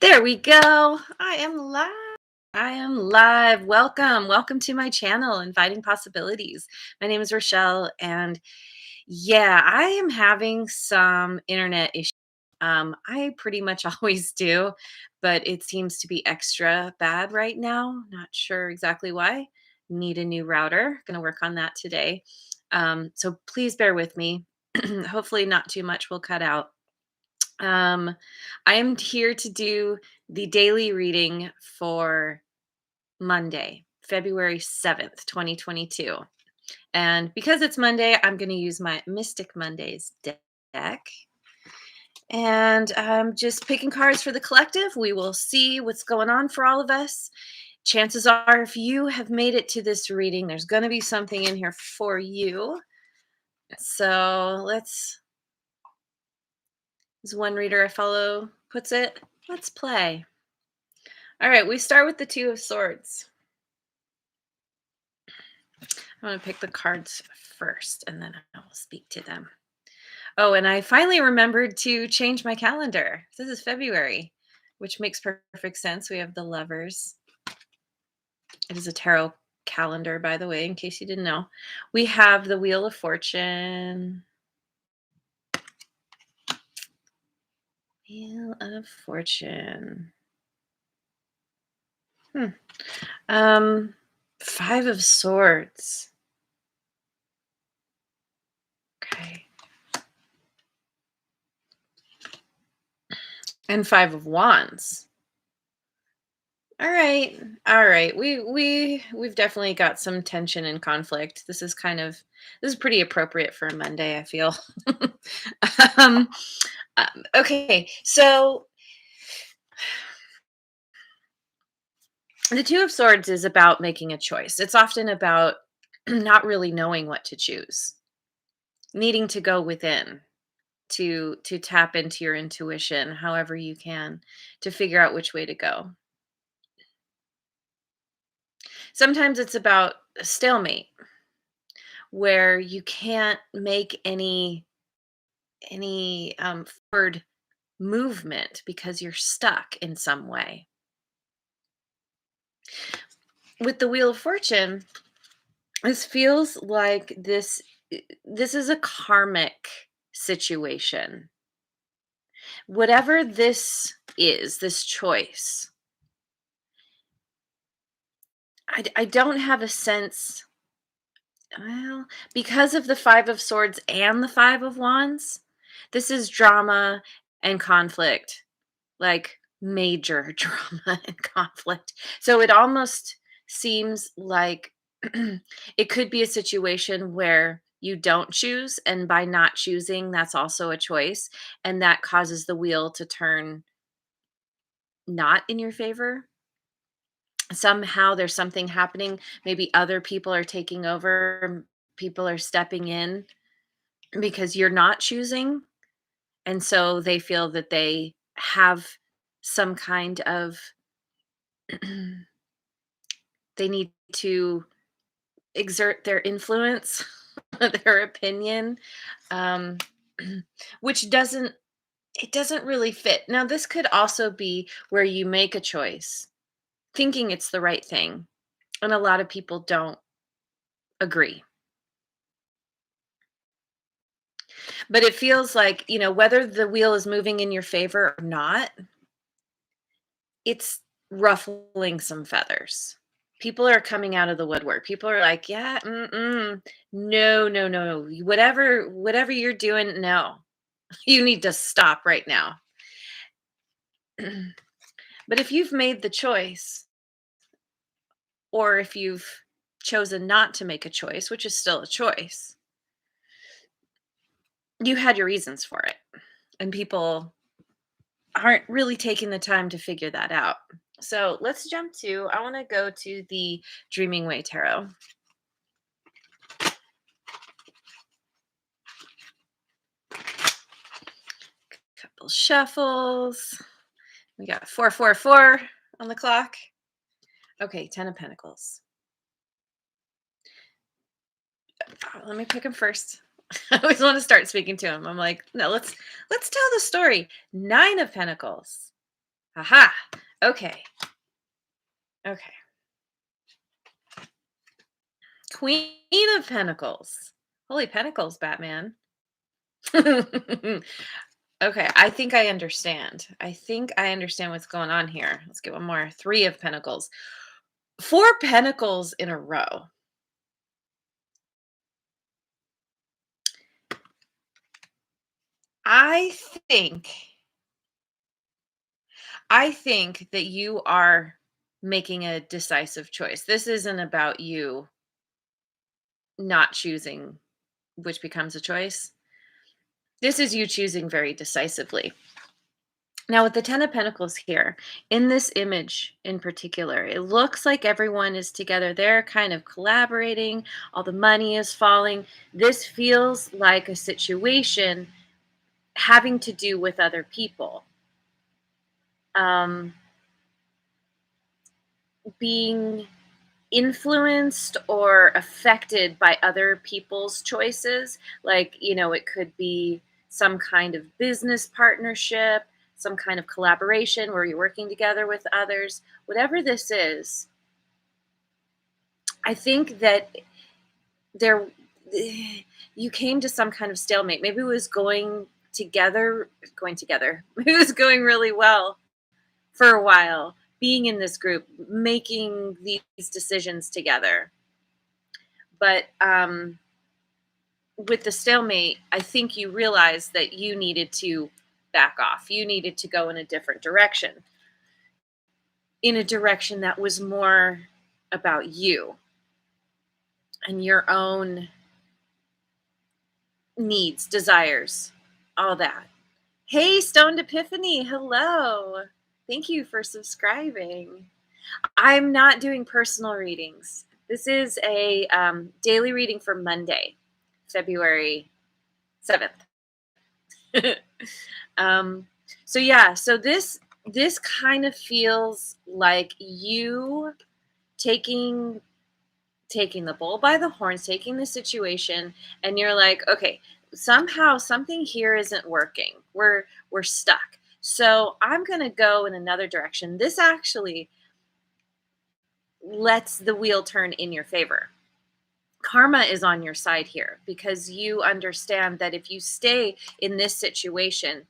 There we go. I am live. I am live. Welcome. Welcome to my channel, Inviting Possibilities. My name is Rochelle, and yeah, I am having some internet issues. I pretty much always do, but it seems to be extra bad right now. Not sure exactly why. Need a new router. Going to work on that today. So please bear with me. Hopefully, not too much will cut out. Um, I am here to do the daily reading for Monday, February 7th, 2022. And because it's Monday, I'm going to use my Mystic Mondays deck. And I'm just picking cards for the collective. We will see what's going on for all of us. Chances are, if you have made it to this reading, there's going to be something in here for you. So as one reader I follow puts it, let's play. All right, we start with the Two of Swords. I'm going to pick the cards first, and then I will speak to them. Oh, and I finally remembered to change my calendar. This is February, which makes perfect sense. We have the Lovers. It is a tarot calendar, by the way, in case you didn't know. We have the Wheel of Fortune. Wheel of Fortune. Five of Swords. Okay. And Five of Wands. All right. All right. We've definitely got some tension and conflict. This is pretty appropriate for a Monday, I feel. um, okay. So the Two of Swords is about making a choice. It's often about not really knowing what to choose, needing to go within to tap into your intuition however you can to figure out which way to go. Sometimes it's about a stalemate where you can't make any forward movement because you're stuck in some way. With the Wheel of Fortune, this feels like this is a karmic situation. Whatever this is, this choice, I don't have a sense. Well, because of the Five of Swords and the Five of Wands, this is drama and conflict, like major drama and conflict. So it almost seems like it could be a situation where you don't choose, and by not choosing, that's also a choice, and that causes the wheel to turn not in your favor. Somehow there's something happening. Maybe other people are taking over, people are stepping in because you're not choosing. And so they feel that they have some kind of, they need to exert their influence, their opinion, um, which doesn't really fit. Now, this could also be where you make a choice thinking it's the right thing, and a lot of people don't agree. But it feels like, whether the wheel is moving in your favor or not, it's ruffling some feathers. People are coming out of the woodwork. People are like, "Yeah, no, no, no. Whatever you're doing, no. You need to stop right now." But if you've made the choice, or if you've chosen not to make a choice, which is still a choice, you had your reasons for it. And people aren't really taking the time to figure that out. So let's jump to, I want to go to the Dreaming Way Tarot. Couple shuffles. We got 444 on the clock. Okay, 10 of Pentacles. Let me pick him first. I always want to start speaking to him. I'm like, no, let's tell the story. 9 of Pentacles. Aha. Okay. Okay. Queen of Pentacles. Holy Pentacles, Batman. Okay, I think I understand. I think I understand what's going on here. Let's get one more. Three of Pentacles. Four Pentacles in a row. I think I think that you are making a decisive choice. This isn't about you not choosing, which becomes a choice. This is you choosing very decisively. Now, with the Ten of Pentacles here, in this image in particular, it looks like everyone is together. They're kind of collaborating. All the money is falling. This feels like a situation having to do with other people. Um, Being influenced or affected by other people's choices. Like, it could be some kind of business partnership, some kind of collaboration where you're working together with others. Whatever this is, I think that there you came to some kind of stalemate. Maybe it was going together. It was going really well for a while, being in this group, making these decisions together. But with the stalemate, I think you realized that you needed to back off. You needed to go in a different direction, in a direction that was more about you and your own needs, desires, all that. Hey, Stoned Epiphany, hello. Thank you for subscribing. I'm not doing personal readings. This is a daily reading for Monday, February 7th. um, so this kind of feels like you taking the bull by the horns, taking the situation, and you're like, okay, somehow something here isn't working. We're stuck. So I'm gonna go in another direction. This actually lets the wheel turn in your favor. Karma is on your side here because you understand that if you stay in this situation,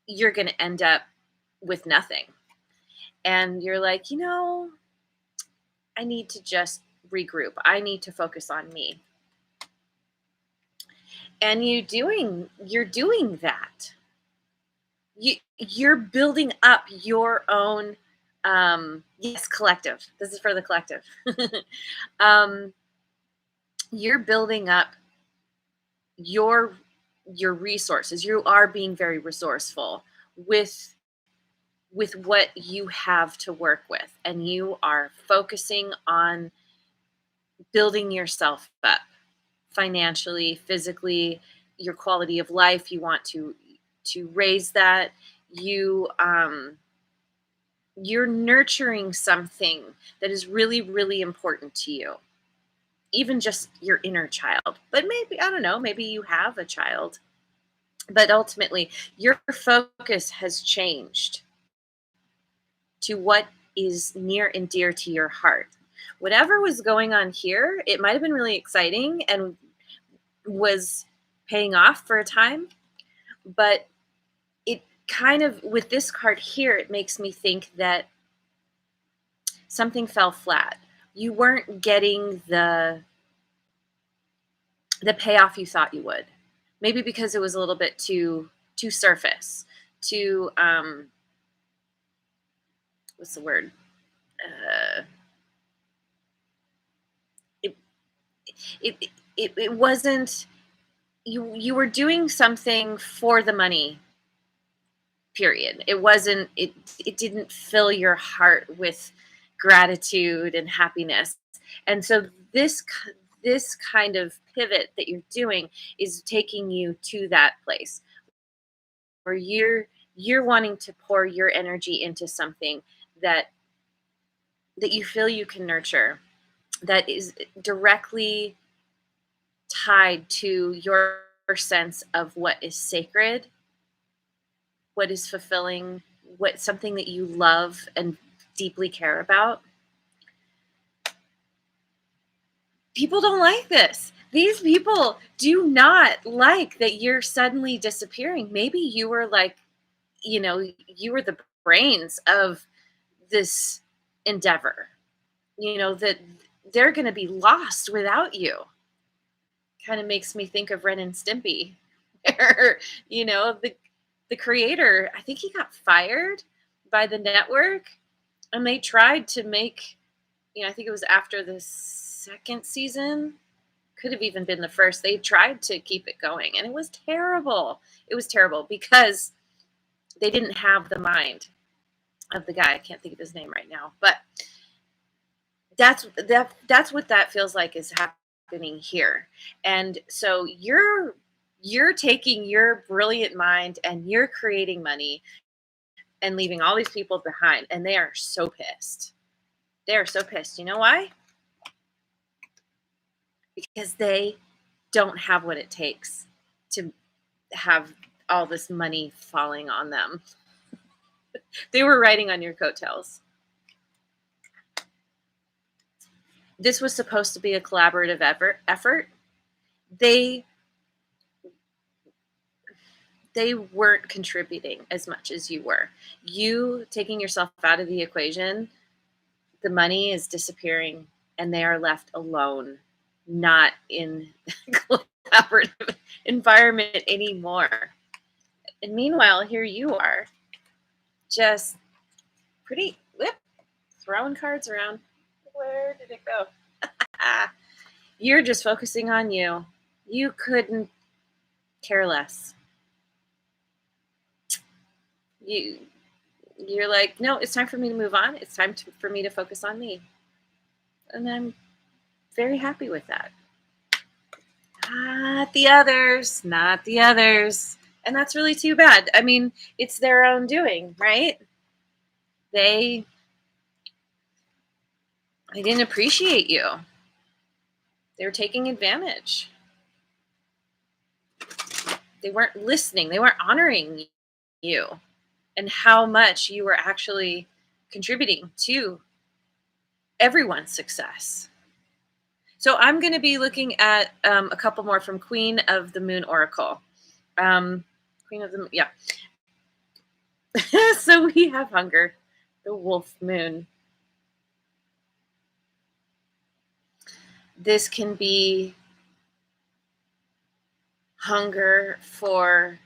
you're going to end up with nothing. And you're like, I need to just regroup. I need to focus on me. And you're doing that. You're building up your own yes, collective. This is for the collective. um, you're building up your resources. You are being very resourceful with what you have to work with, and you are focusing on building yourself up financially, physically, your quality of life. You want to raise that. You're nurturing something that is really, really important to you, even just your inner child. But maybe, I don't know, maybe you have a child, but ultimately your focus has changed to what is near and dear to your heart. Whatever was going on here, it might have been really exciting and was paying off for a time, but it kind of, with this card here, it makes me think that something fell flat. You weren't getting the payoff you thought you would. Maybe because it was a little bit too surface, too what's the word? Uh, it, it wasn't, you were doing something for the money, period. It wasn't, it didn't fill your heart with gratitude and happiness. And so this kind of pivot that you're doing is taking you to that place where you're wanting to pour your energy into something that you feel you can nurture, that is directly tied to your sense of what is sacred, what is fulfilling, what something that you love and deeply care about, people don't like this. These people do not like that you're suddenly disappearing. Maybe you were like, you were the brains of this endeavor, that they're going to be lost without you. Kind of makes me think of Ren and Stimpy, where, the creator, I think he got fired by the network, and they tried to make, I think it was after the second season, could have even been the first. They tried to keep it going, and it was terrible. It was terrible because they didn't have the mind of the guy. I can't think of his name right now, but that's what that feels like is happening here. And so you're taking your brilliant mind and you're creating money and leaving all these people behind, and they are so pissed. They are so pissed. You know why? Because they don't have what it takes to have all this money falling on them. They were riding on your coattails. This was supposed to be a collaborative effort. They weren't contributing as much as you were. You taking yourself out of the equation, the money is disappearing and they are left alone, not in collaborative environment anymore. And meanwhile, here you are, just pretty throwing cards around. Where did it go? You're just focusing on you. You couldn't care less. You're like, no, it's time for me to move on. It's time for me to focus on me. And I'm very happy with that. Not the others, not the others. And that's really too bad. I mean, it's their own doing, right? They didn't appreciate you. They were taking advantage. They weren't listening. They weren't honoring you and how much you were actually contributing to everyone's success. So I'm going to be looking at a couple more from Queen of the Moon Oracle. Queen of the Moon, yeah. So we have hunger, the wolf moon. This can be hunger for,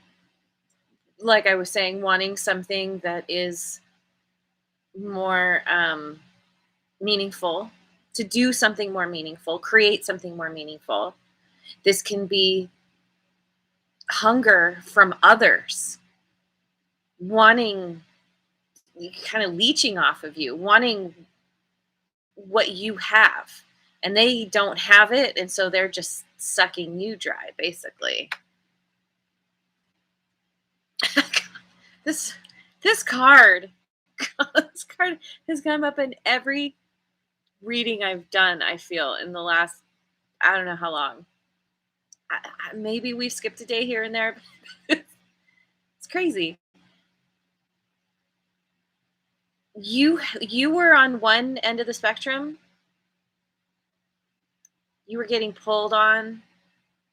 like I was saying, wanting something that is more meaningful, to do something more meaningful, create something more meaningful. This can be hunger from others, wanting, kind of leeching off of you, wanting what you have, and they don't have it, and so they're just sucking you dry, basically. this card this card has come up in every reading I've done, I feel, in the last, I don't know how long. Maybe we've skipped a day here and there. It's crazy. You were on one end of the spectrum. You were getting pulled on,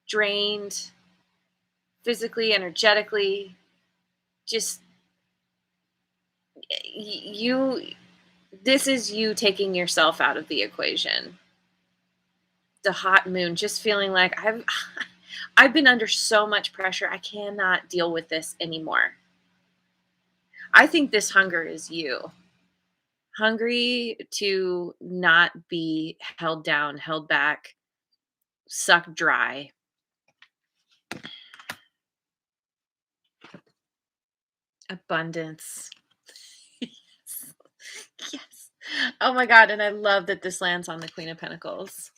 drained, physically, energetically, just you. This is you taking yourself out of the equation. The hot moon, just feeling like I've been under so much pressure. I cannot deal with this anymore. I think this hunger is you. Hungry to not be held down, held back, sucked dry. Abundance. Yes. Yes. Oh my God. And I love that this lands on the Queen of Pentacles.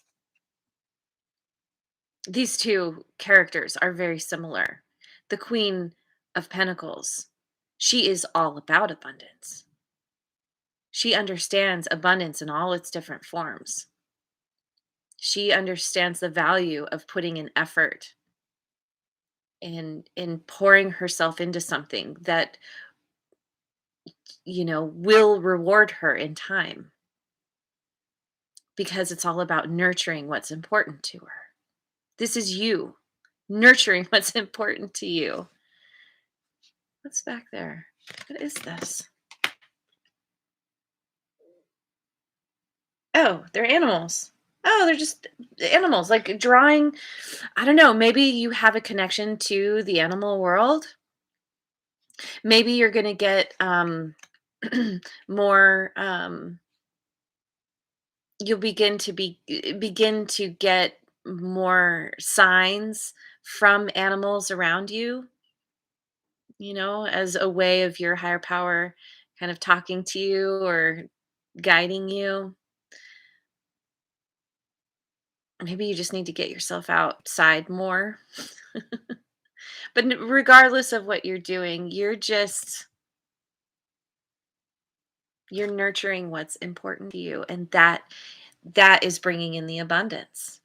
These two characters are very similar. The Queen of Pentacles, she is all about abundance. She understands abundance in all its different forms. She understands the value of putting in effort and in pouring herself into something that will reward her in time, because it's all about nurturing what's important to her. This is you nurturing what's important to you. What's back there? What is this? Oh, they're animals. Oh, they're just animals, like drawing. I don't know. Maybe you have a connection to the animal world. Maybe you're going to get more. You'll begin to get more signs from animals around you, as a way of your higher power kind of talking to you or guiding you. Maybe you just need to get yourself outside more. But regardless of what you're doing, you're nurturing what's important to you, and that is bringing in the abundance.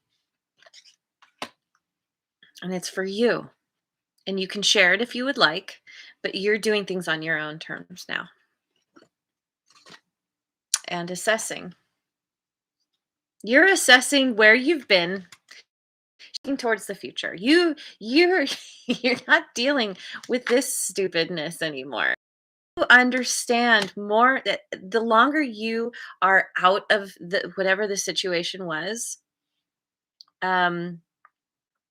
And it's for you. And you can share it if you would like, but you're doing things on your own terms now and assessing. You're assessing where you've been, looking towards the future. You're you're not dealing with this stupidness anymore. You understand more that the longer you are out of the whatever the situation was, um,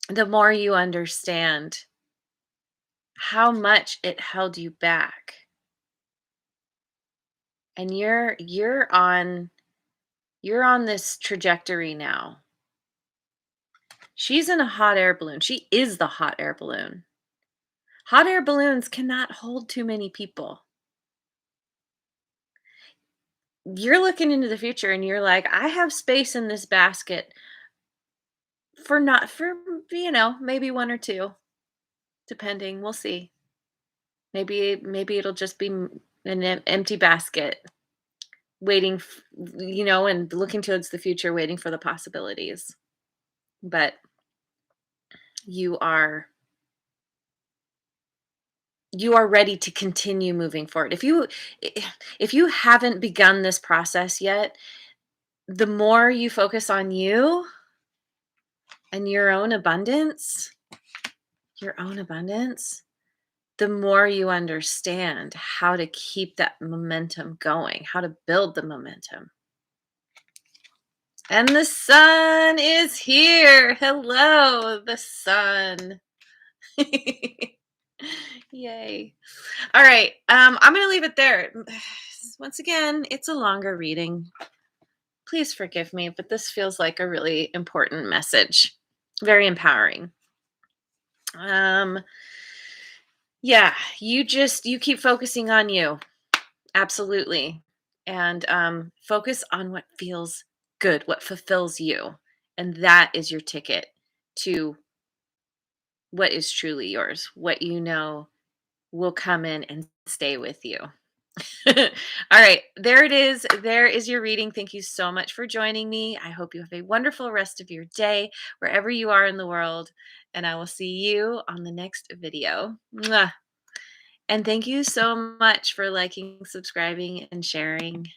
the more you understand how much it held you back. And you're on this trajectory now. She's in a hot air balloon. She is the hot air balloon. Hot air balloons cannot hold too many people. You're looking into the future and you're like, I have space in this basket for not for maybe one or two, depending. We'll see. Maybe it'll just be an empty basket waiting, and looking towards the future, waiting for the possibilities. But you are you are ready to continue moving forward. If you haven't begun this process yet, the more you focus on you and your own abundance, the more you understand how to keep that momentum going, how to build the momentum. And the sun is here. Hello, the sun. Yay. All right. I'm going to leave it there. Once again, it's a longer reading. Please forgive me, but this feels like a really important message. Very empowering. Yeah, you keep focusing on you. Absolutely. And focus on what feels good, what fulfills you. And that is your ticket to what is truly yours, what will come in and stay with you. All right, there it is. There is your reading. Thank you so much for joining me. I hope you have a wonderful rest of your day, wherever you are in the world. And I will see you on the next video. Mwah. And thank you so much for liking, subscribing, and sharing.